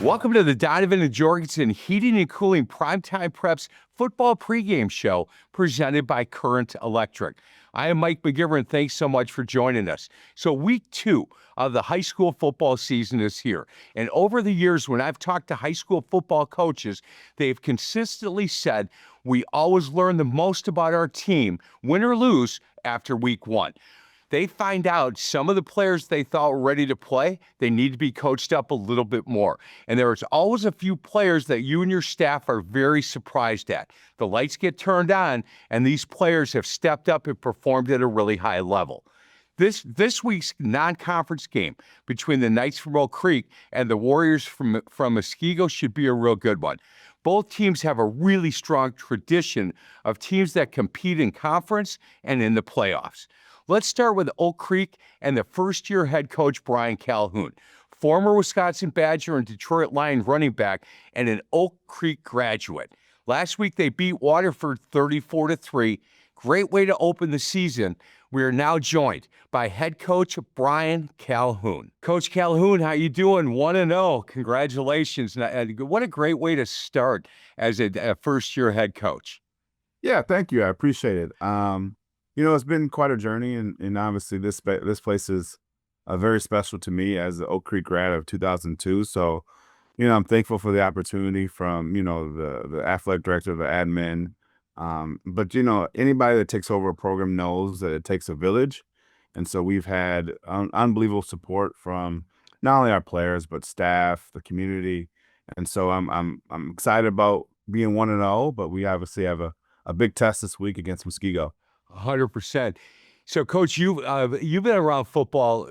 Welcome to the Donovan and Jorgensen Heating and Cooling Primetime Preps football pregame show presented by Current Electric. I am Mike McGivern. Thanks so much for joining us. So week 2 of the high school football season is here. And over the years, when I've talked to high school football coaches, they've consistently said we always learn the most about our team, win or lose, after week 1. They find out some of the players they thought were ready to play, they need to be coached up a little bit more. And there's always a few players that you and your staff are very surprised at. The lights get turned on, and these players have stepped up and performed at a really high level. This week's non-conference game between the Knights from Oak Creek and the Warriors from Muskego should be a real good one. Both teams have a really strong tradition of teams that compete in conference and in the playoffs. Let's start with Oak Creek and the first-year head coach, Brian Calhoun, former Wisconsin Badger and Detroit Lion running back and an Oak Creek graduate. Last week, they beat Waterford 34-3. Great way to open the season. We are now joined by head coach Brian Calhoun. Coach Calhoun, how you doing? 1-0. Congratulations. What a great way to start as a first-year head coach. Yeah, thank you. I appreciate it. It's been quite a journey, and obviously this place is very special to me as an Oak Creek grad of 2002. So, I'm thankful for the opportunity from, the athletic director, the admin. But, anybody that takes over a program knows that it takes a village. And so we've had unbelievable support from not only our players, but staff, the community. And so I'm excited about being 1-0, but we obviously have a big test this week against Muskego. 100%. So, Coach, you've been around football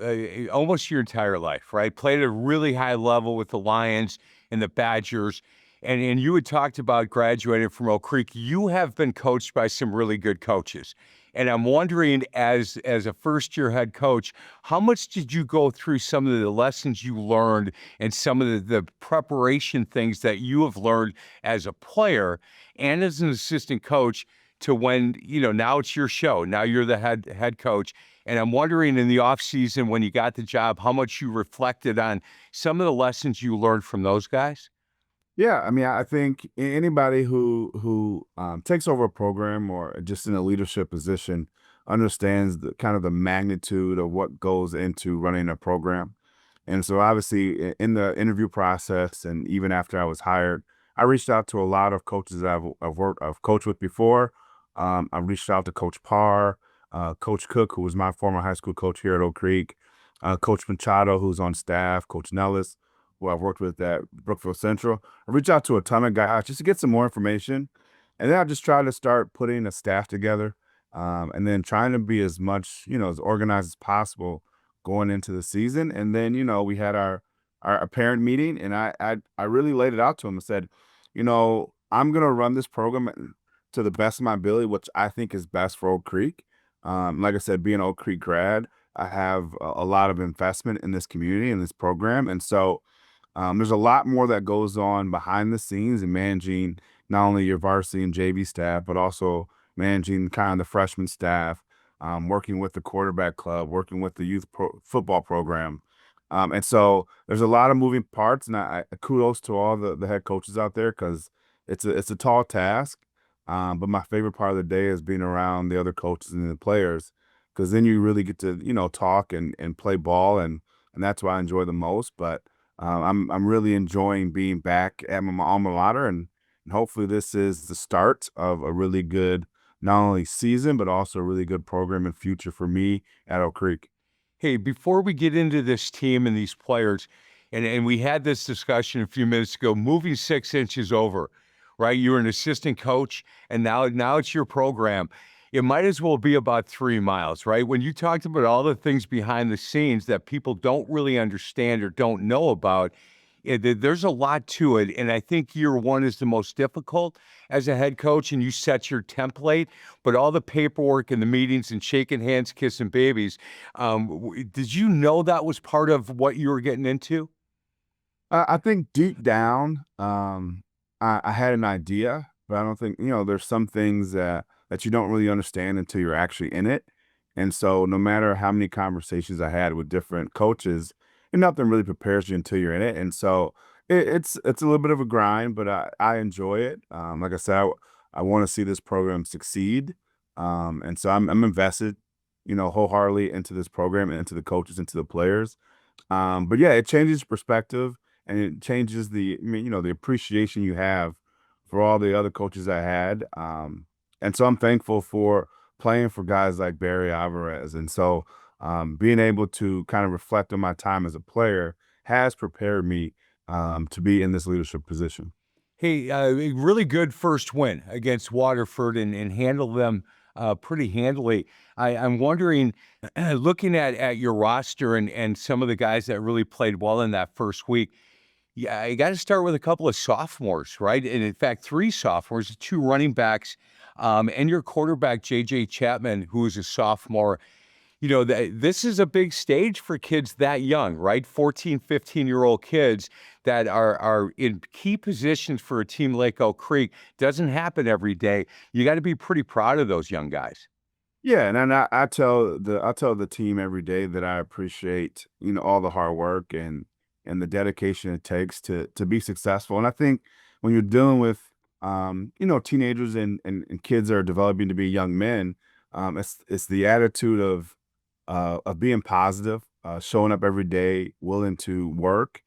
almost your entire life, right? Played at a really high level with the Lions and the Badgers, and you had talked about graduating from Oak Creek. You have been coached by some really good coaches, and I'm wondering, as a first-year head coach, how much did you go through some of the lessons you learned and some of the preparation things that you have learned as a player and as an assistant coach? To when, now it's your show. Now you're the head coach. And I'm wondering in the off season when you got the job, how much you reflected on some of the lessons you learned from those guys? Yeah, I mean, I think anybody who takes over a program or just in a leadership position understands the kind of the magnitude of what goes into running a program. And so, obviously, in the interview process, and even after I was hired, I reached out to a lot of coaches that I've coached with before. I reached out to Coach Parr, Coach Cook, who was my former high school coach here at Oak Creek, Coach Machado, who's on staff, Coach Nellis, who I've worked with at Brookfield Central. I reached out to a ton of guys just to get some more information. And then I just tried to start putting a staff together, and then trying to be as much, as organized as possible going into the season. And then, we had our parent meeting, and I really laid it out to him and said, I'm going to run this program to the best of my ability, which I think is best for Oak Creek. Like I said, being an Oak Creek grad, I have a lot of investment in this community and this program. And so there's a lot more that goes on behind the scenes in managing not only your varsity and JV staff, but also managing kind of the freshman staff, working with the quarterback club, working with the youth football program. And so there's a lot of moving parts, and I kudos to all the head coaches out there because it's a tall task. But my favorite part of the day is being around the other coaches and the players, because then you really get to, talk and play ball, and that's what I enjoy the most. But I'm really enjoying being back at my alma mater, and hopefully this is the start of a really good, not only season, but also a really good program and future for me at Oak Creek. Hey, before we get into this team and these players, and we had this discussion a few minutes ago, moving 6 inches over, right? You're an assistant coach, and now it's your program. It might as well be about 3 miles, right? When you talked about all the things behind the scenes that people don't really understand or don't know about, there's a lot to it. And I think year 1 is the most difficult as a head coach, and you set your template, but all the paperwork and the meetings and shaking hands, kissing babies, did you know that was part of what you were getting into? I think deep down, I had an idea, but I don't think, there's some things that you don't really understand until you're actually in it. And so no matter how many conversations I had with different coaches, nothing really prepares you until you're in it. And so, It's a little bit of a grind, but I enjoy it. Like I said, I want to see this program succeed, and so I'm invested, wholeheartedly into this program and into the coaches, into the players. But yeah, it changes perspective and it changes the appreciation you have for all the other coaches I had. And so I'm thankful for playing for guys like Barry Alvarez. And so being able to kind of reflect on my time as a player has prepared me to be in this leadership position. Hey, a really good first win against Waterford and handle them pretty handily. I'm wondering, looking at your roster and some of the guys that really played well in that first week, yeah, you got to start with a couple of sophomores, right? And in fact, three sophomores, two running backs, and your quarterback, J.J. Chapman, who is a sophomore. This is a big stage for kids that young, right? 14, 15-year-old kids that are in key positions for a team like Oak Creek. Doesn't happen every day. You got to be pretty proud of those young guys. Yeah, and then I tell the team every day that I appreciate, all the hard work and the dedication it takes to be successful. And I think when you're dealing with teenagers and kids that are developing to be young men, it's the attitude of being positive, showing up every day, willing to work,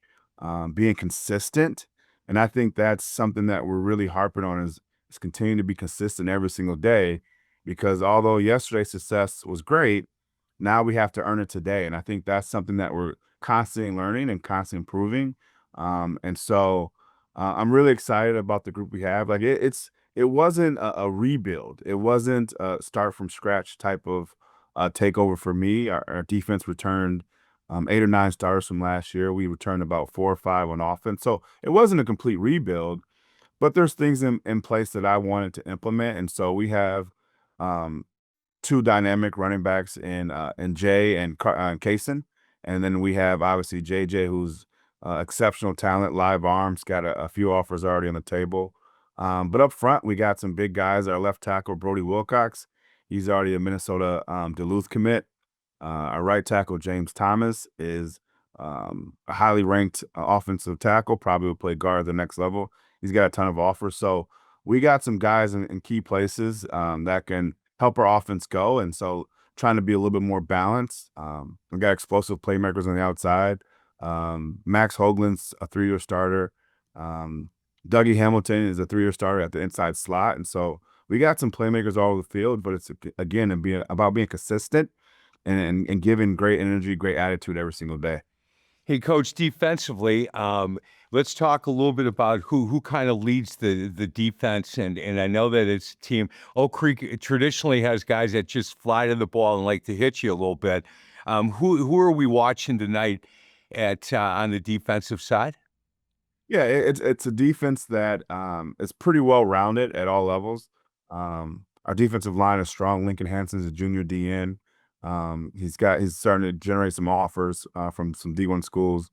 being consistent. And I think that's something that we're really harping on is continuing to be consistent every single day because although yesterday's success was great, now we have to earn it today. And I think that's something that we're constantly learning and constantly improving. And so I'm really excited about the group we have. Like it wasn't a rebuild. It wasn't a start from scratch type of takeover for me. Our defense returned 8 or 9 starters from last year. We returned about 4 or 5 on offense. So it wasn't a complete rebuild, but there's things in place that I wanted to implement. And so we have um, two dynamic running backs in Jay and Kaysen, and then we have obviously JJ, who's exceptional talent, live arms, got a few offers already on the table. But up front, we got some big guys. Our left tackle Brody Wilcox, he's already a Minnesota Duluth commit. Our right tackle James Thomas is a highly ranked offensive tackle, probably will play guard at the next level. He's got a ton of offers, so we got some guys in key places that can help our offense go. And so trying to be a little bit more balanced. We got explosive playmakers on the outside. Max Hoagland's a 3-year starter. Um, Dougie Hamilton is a 3-year starter at the inside slot. And so we got some playmakers all over the field, but it's again about being consistent and giving great energy, great attitude every single day. Hey, Coach, defensively, let's talk a little bit about who kind of leads the defense. And I know that it's a team. Oak Creek traditionally has guys that just fly to the ball and like to hit you a little bit. Who are we watching tonight at on the defensive side? Yeah, it's a defense that is pretty well rounded at all levels. Our defensive line is strong. Lincoln Hansen's a junior DN. He's starting to generate some offers from some D1 schools.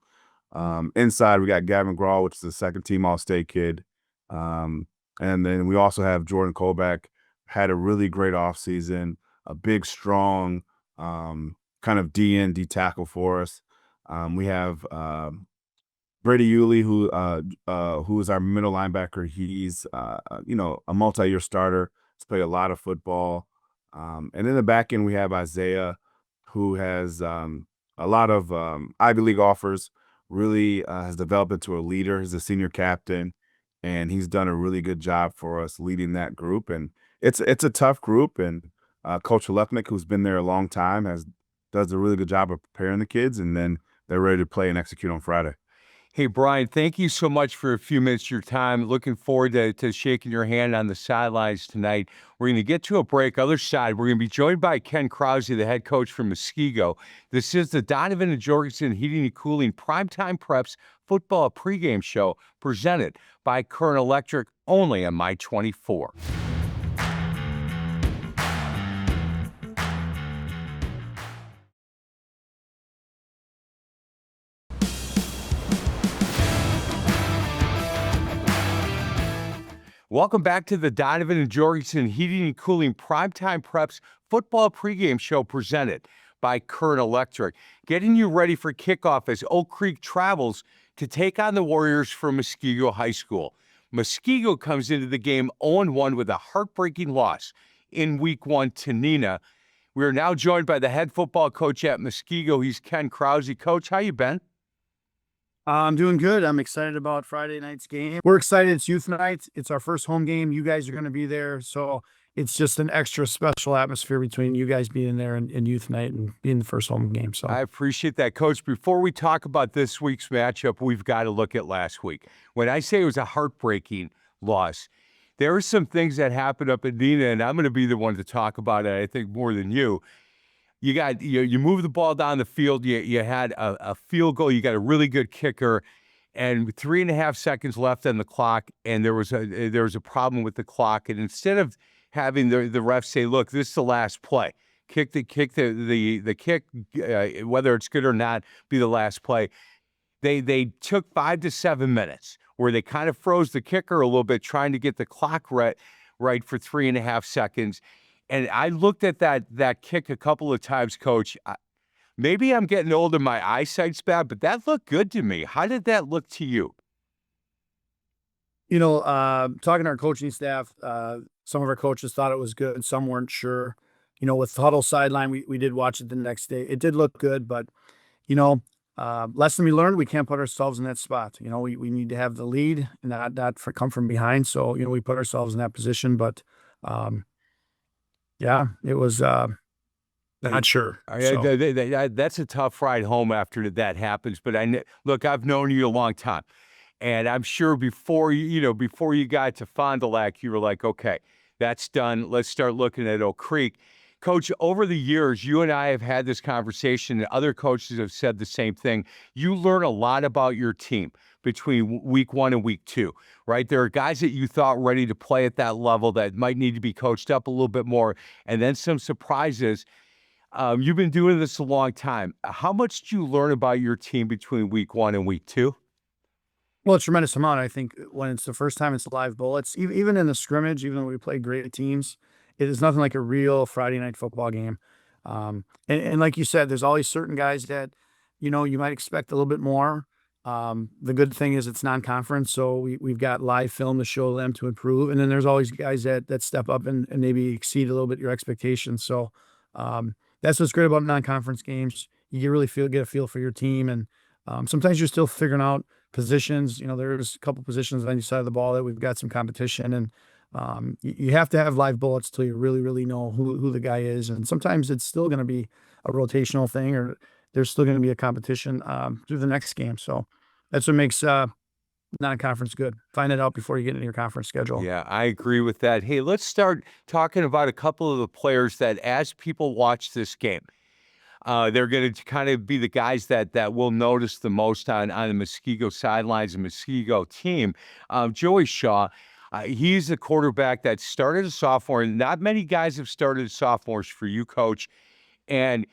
Inside, we got Gavin Grawl, which is a second team All State kid. Um, and then we also have Jordan Colback, had a really great offseason, a big, strong kind of DN, D tackle for us. We have Brady Yulee, who is our middle linebacker. He's a multi-year starter. He's played a lot of football. And in the back end, we have Isaiah, who has a lot of Ivy League offers. Really has developed into a leader. He's a senior captain, and he's done a really good job for us leading that group. And it's a tough group. And Coach Lefnick, who's been there a long time, does a really good job of preparing the kids, and then they're ready to play and execute on Friday. Hey, Brian, thank you so much for a few minutes of your time. Looking forward to shaking your hand on the sidelines tonight. We're going to get to a break. Other side, we're going to be joined by Ken Krause, the head coach from Muskego. This is the Donovan and Jorgensen Heating and Cooling Primetime Preps football pregame show presented by Current Electric, only on My 24. Welcome back to the Donovan and Jorgensen Heating and Cooling Primetime Preps football pregame show presented by Current Electric, getting you ready for kickoff as Oak Creek travels to take on the Warriors from Muskego High School. Muskego comes into the game 0-1 with a heartbreaking loss in Week 1 to Neenah. We are now joined by the head football coach at Muskego. He's Ken Krause. Coach, how you been? I'm doing good. I'm excited about Friday night's game. We're excited. It's youth night. It's our first home game. You guys are going to be there. So it's just an extra special atmosphere between you guys being there and youth night and being the first home game. So I appreciate that, Coach. Before we talk about this week's matchup, we've got to look at last week. When I say it was a heartbreaking loss, there were some things that happened up at Neenah, and I'm going to be the one to talk about it, I think, more than you. You move the ball down the field. You had a field goal. You got a really good kicker, and 3.5 seconds left on the clock. And there was a problem with the clock. And instead of having the ref say, "Look, this is the last play. Kick the kick, whether it's good or not, be the last play." They took 5 to 7 minutes where they kind of froze the kicker a little bit, trying to get the clock right for 3.5 seconds. And I looked at that kick a couple of times, Coach. Maybe I'm getting old and my eyesight's bad, but that looked good to me. How did that look to you? Talking to our coaching staff, some of our coaches thought it was good. Some weren't sure. With the huddle sideline, we did watch it the next day. It did look good, but, lesson we learned, we can't put ourselves in that spot. We need to have the lead and not come from behind. So, we put ourselves in that position, but, yeah, it was not sure. So. That's a tough ride home after that happens. But look, I've known you a long time, and I'm sure before you got to Fond du Lac, you were like, okay, that's done. Let's start looking at Oak Creek. Coach, over the years, you and I have had this conversation, and other coaches have said the same thing. You learn a lot about your team between Week 1 and Week 2, right? There are guys that you thought ready to play at that level that might need to be coached up a little bit more, and then some surprises. You've been doing this a long time. How much did you learn about your team between Week 1 and Week 2? Well, a tremendous amount. I think when it's the first time it's live bullets, even in the scrimmage, even though we play great teams, it is nothing like a real Friday night football game. And like you said, there's always certain guys that, you might expect a little bit more. The good thing is it's non-conference, so we've got live film to show them to improve. And then there's always guys that step up and maybe exceed a little bit your expectations. So that's what's great about non-conference games. You really get a feel for your team. And sometimes you're still figuring out positions. There's a couple positions on each side of the ball that we've got some competition. And you have to have live bullets till you really, really know who the guy is. And sometimes it's still going to be a rotational thing, or there's still going to be a competition through the next game. So that's what makes non-conference good. Find it out before you get into your conference schedule. Yeah, I agree with that. Hey, let's start talking about a couple of the players that, as people watch this game, they're going to kind of be the guys that we'll notice the most on the Muskego sidelines and Muskego team. Joey Shaw. He's a quarterback that started as a sophomore. Not many guys have started as sophomores for you, Coach. And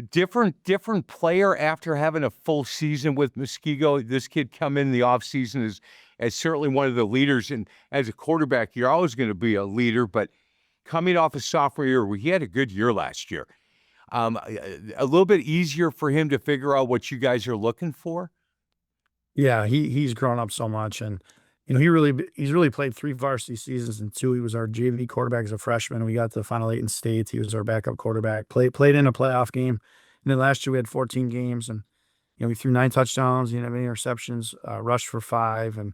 different player after having a full season with Muskego. This kid come in the offseason as certainly one of the leaders. And as a quarterback, you're always going to be a leader. But coming off a sophomore year, he had a good year last year. A little bit easier for him to figure out what you guys are looking for. Yeah, he's grown up so much, and he's really played 3 varsity seasons and 2. He was our JV quarterback as a freshman. We got to the Final 8 in state. He was our backup quarterback. Played in a playoff game, and then last year we had 14 games, and we threw 9 touchdowns. He didn't have any interceptions. Rushed for 5, and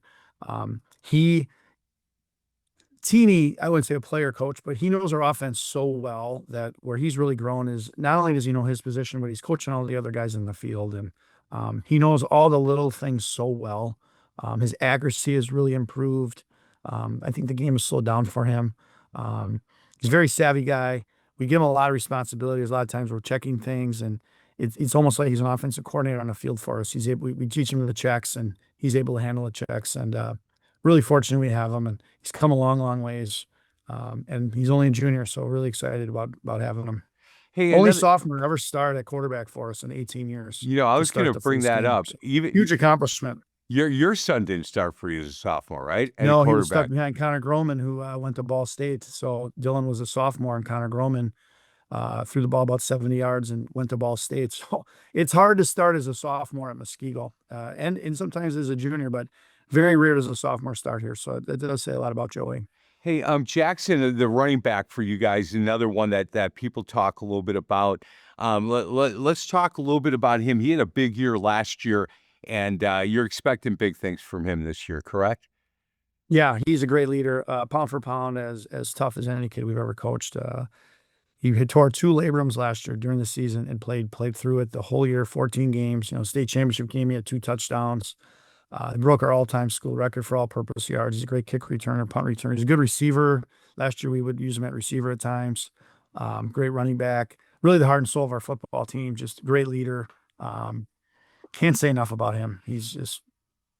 Teeny, I wouldn't say a player coach, but he knows our offense so well that where he's really grown is not only does he know his position, but he's coaching all the other guys in the field, and he knows all the little things so well. His accuracy has really improved. I think the game has slowed down for him. He's a very savvy guy. We give him a lot of responsibilities. A lot of times we're checking things, and it's almost like he's an offensive coordinator on the field for us. We teach him the checks, and he's able to handle the checks. And really fortunate we have him, and he's come a long, long ways. And he's only a junior, so really excited about having him. Hey, only sophomore ever started at quarterback for us in 18 years. I was going to bring that up. Huge accomplishment. Your son didn't start for you as a sophomore, right? No, he was stuck behind Connor Groman, who went to Ball State. So Dylan was a sophomore, and Connor Groman threw the ball about 70 yards and went to Ball State. So it's hard to start as a sophomore at Muskego, and sometimes as a junior, but very rare as a sophomore start here. So that does say a lot about Joey. Hey, Jackson, the running back for you guys, another one that people talk a little bit about. Let's talk a little bit about him. He had a big year last year, and you're expecting big things from him this year, correct? Yeah, he's a great leader, pound for pound, as tough as any kid we've ever coached. He had tore 2 labrums last year during the season and played through it the whole year, 14 games. State championship game, he had 2 touchdowns. He broke our all-time school record for all-purpose yards. He's a great kick returner, punt returner. He's a good receiver. Last year, we would use him at receiver at times. Great running back. Really the heart and soul of our football team. Just a great leader. Can't say enough about him. He's just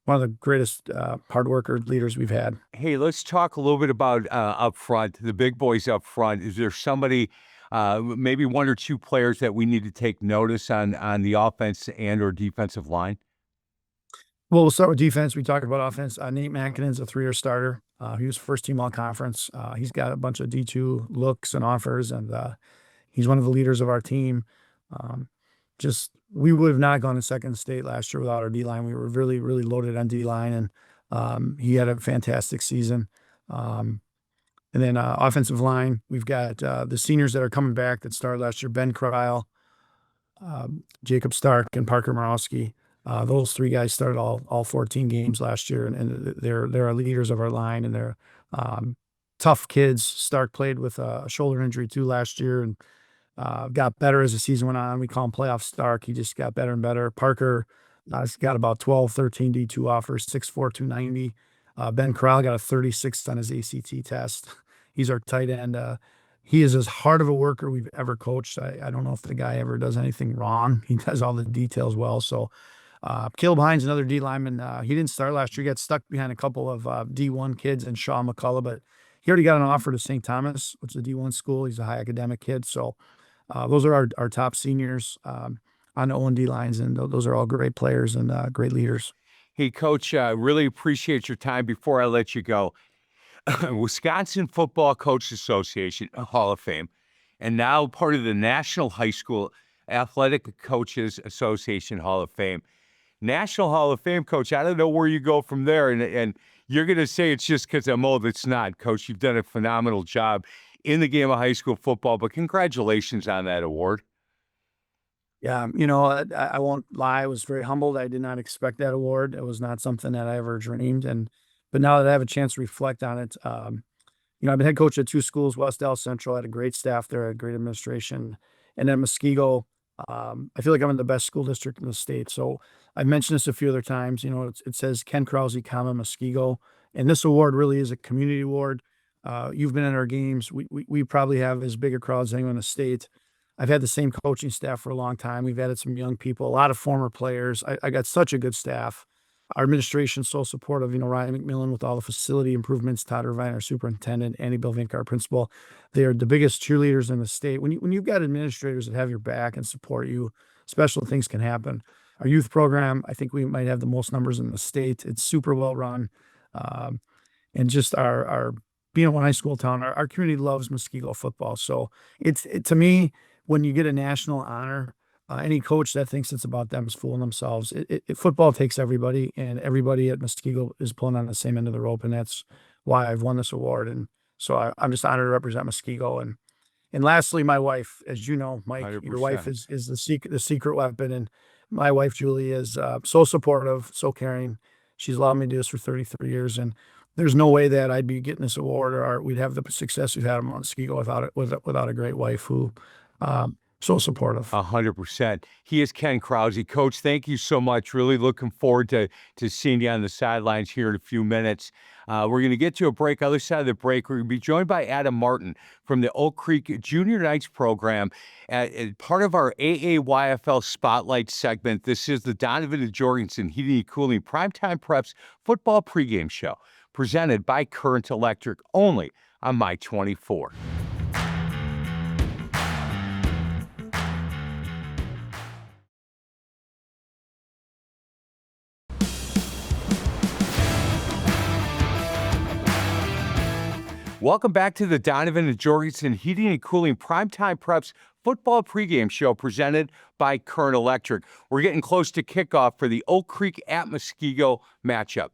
one of the greatest hard worker leaders we've had. Hey, let's talk a little bit about up front, the big boys up front. Is there somebody, maybe 1 or 2 players that we need to take notice on the offense and or defensive line? Well, we'll start with defense. We talked about offense. Nate Mankinen's a 3-year starter. He was first team all conference. He's got a bunch of D2 looks and offers, and he's one of the leaders of our team. We would have not gone to second state last year without our D-line. We were really, really loaded on D-line, and he had a fantastic season. And then offensive line, we've got the seniors that are coming back that started last year, Ben Krause, Jacob Stark, and Parker Morowski. Those 3 guys started all 14 games last year, and they're our leaders of our line, and they're tough kids. Stark played with a shoulder injury too last year, and got better as the season went on. We call him Playoff Stark. He just got better and better. Parker has got about 12, 13 D2 offers, 6'4", 290. Ben Krause got a 36 on his ACT test. He's our tight end. He is as hard of a worker we've ever coached. I don't know if the guy ever does anything wrong. He does all the details well. So Caleb Hines, another D lineman. He didn't start last year. He got stuck behind a couple of D1 kids and Shaw McCullough, but he already got an offer to St. Thomas, which is a D1 school. He's a high academic kid. So those are our top seniors on the O&D lines, and those are all great players and great leaders. Hey, Coach, really appreciate your time. Before I let you go, Wisconsin Football Coaches Association Hall of Fame, and now part of the National High School Athletic Coaches Association Hall of Fame. National Hall of Fame, Coach, I don't know where you go from there, and you're going to say it's just because I'm old. It's not, Coach. You've done a phenomenal job in the game of high school football, but congratulations on that award. Yeah, I won't lie. I was very humbled. I did not expect that award. It was not something that I ever dreamed. But now that I have a chance to reflect on it, I've been head coach at 2 schools, West Dallas Central. I had a great staff there, a great administration. And then Muskego, I feel like I'm in the best school district in the state. So I've mentioned this a few other times. It says Ken Krause, Muskego. And this award really is a community award. You've been in our games. We probably have as big a crowd as anyone in the state. I've had the same coaching staff for a long time. We've added some young people, a lot of former players. I got such a good staff. Our administration's so supportive. Ryan McMillan with all the facility improvements, Todd Irvine, our superintendent, Andy Bilvinka, our principal. They are the biggest cheerleaders in the state. When you've got administrators that have your back and support you, special things can happen. Our youth program, I think we might have the most numbers in the state. It's super well run. And just our being a one high school town, our community loves Muskego football. So to me, when you get a national honor, any coach that thinks it's about them is fooling themselves. Football takes everybody, and everybody at Muskego is pulling on the same end of the rope, and that's why I've won this award. And so I'm just honored to represent Muskego. And lastly, my wife, as you know, Mike, 100%. your wife is the secret weapon, and my wife Julie is so supportive, so caring. She's allowed me to do this for 33 years, and there's no way that I'd be getting this award or we'd have the success we've had in Muskego without a great wife who. So supportive. 100%. He is Ken Krause. Coach, thank you so much. Really looking forward to seeing you on the sidelines here in a few minutes. We're going to get to a break. Other side of the break, we're going to be joined by Adam Martin from the Oak Creek Junior Knights program. Part of our AAYFL Spotlight segment, this is the Donovan and Jorgensen Heating and Cooling Primetime Preps Football Pregame Show, presented by Current Electric, only on My 24. Welcome back to the Donovan and Jorgensen Heating and Cooling Primetime Preps football pregame show presented by Current Electric. We're getting close to kickoff for the Oak Creek at Muskego matchup.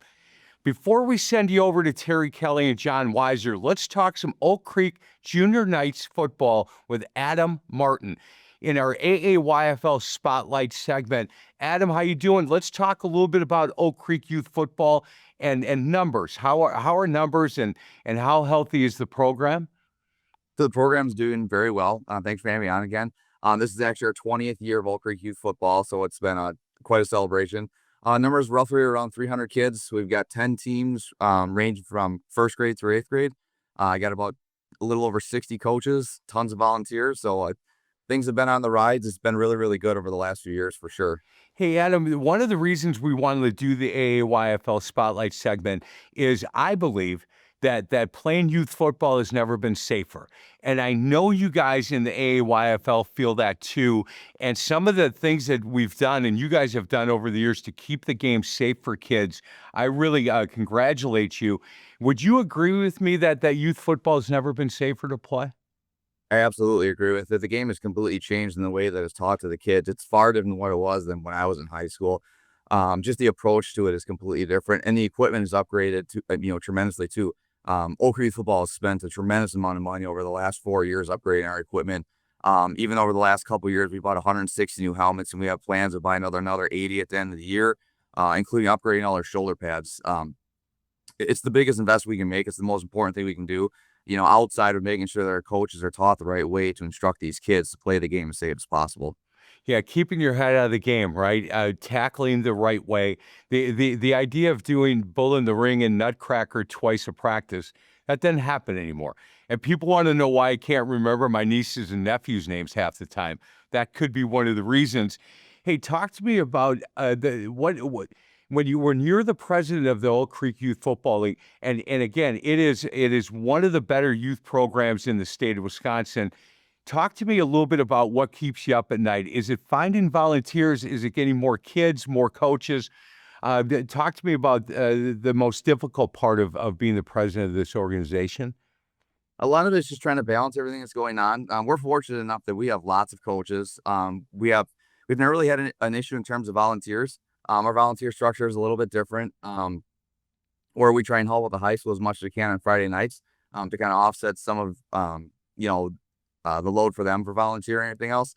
Before we send you over to Terry Kelly and John Weiser, let's talk some Oak Creek Junior Knights football with Adam Martin in our AAYFL Spotlight segment. Adam, how you doing? Let's talk a little bit about Oak Creek youth football and numbers. How are numbers and how healthy is the program? So the program's doing very well. Thanks for having me on again. This is actually our 20th year of Oak Creek youth football, so it's been quite a celebration. Numbers roughly around 300 kids. We've got 10 teams ranging from first grade through eighth grade. I got about a little over 60 coaches, tons of volunteers. So things have been on the rise. It's been really, really good over the last few years for sure. Hey, Adam, one of the reasons we wanted to do the AAYFL Spotlight segment is I believe that playing youth football has never been safer. And I know you guys in the AAYFL feel that too. And some of the things that we've done and you guys have done over the years to keep the game safe for kids, I really congratulate you. Would you agree with me that youth football has never been safer to play? I absolutely agree with it. The game has completely changed in the way that it's taught to the kids. It's far different than what it was than when I was in high school. Just the approach to it is completely different, and the equipment is upgraded to tremendously too. Oak Creek football has spent a tremendous amount of money over the last 4 years upgrading our equipment. Even over the last couple of years, we bought 160 new helmets, and we have plans to buy another 80 at the end of the year, including upgrading all our shoulder pads. It's the biggest investment we can make. It's the most important thing we can do, outside of making sure that our coaches are taught the right way to instruct these kids to play the game as safe as possible. Yeah, keeping your head out of the game, right? Tackling the right way. The idea of doing bull in the ring and nutcracker twice a practice, that doesn't happen anymore. And people want to know why I can't remember my nieces and nephews' names half the time. That could be one of the reasons. Hey, talk to me about when you're the president of the Oak Creek Youth Football League, and again, it is one of the better youth programs in the state of Wisconsin. Talk to me a little bit about what keeps you up at night. Is it finding volunteers? Is it getting more kids, more coaches? Talk to me about the most difficult part of being the president of this organization. A lot of it's just trying to balance everything that's going on. We're fortunate enough that we have lots of coaches. We've never really had an issue in terms of volunteers. Our volunteer structure is a little bit different, where we try and help with the high school as much as we can on Friday nights to kind of offset some of the load for them for volunteering and everything else.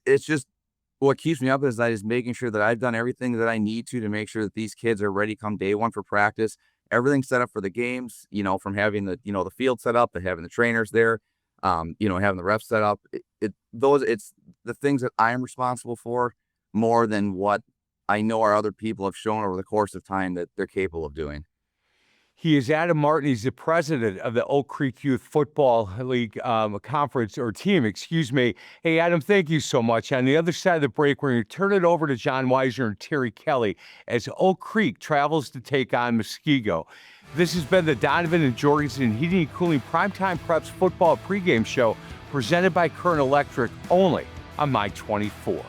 It's just what keeps me up is making sure that I've done everything that I need to make sure that these kids are ready come day one for practice. Everything's set up for the games, from having the field set up to having the trainers there, having the reps set up. It's the things that I am responsible for more than what I know our other people have shown over the course of time that they're capable of doing. He is Adam Martin. He's the president of the Oak Creek Youth Football League conference or team, excuse me. Hey, Adam, thank you so much. On the other side of the break, we're going to turn it over to John Weiser and Terry Kelly as Oak Creek travels to take on Muskego. This has been the Donovan and Jorgensen Heating and Cooling Primetime Preps football pregame show presented by Current Electric only on My 24.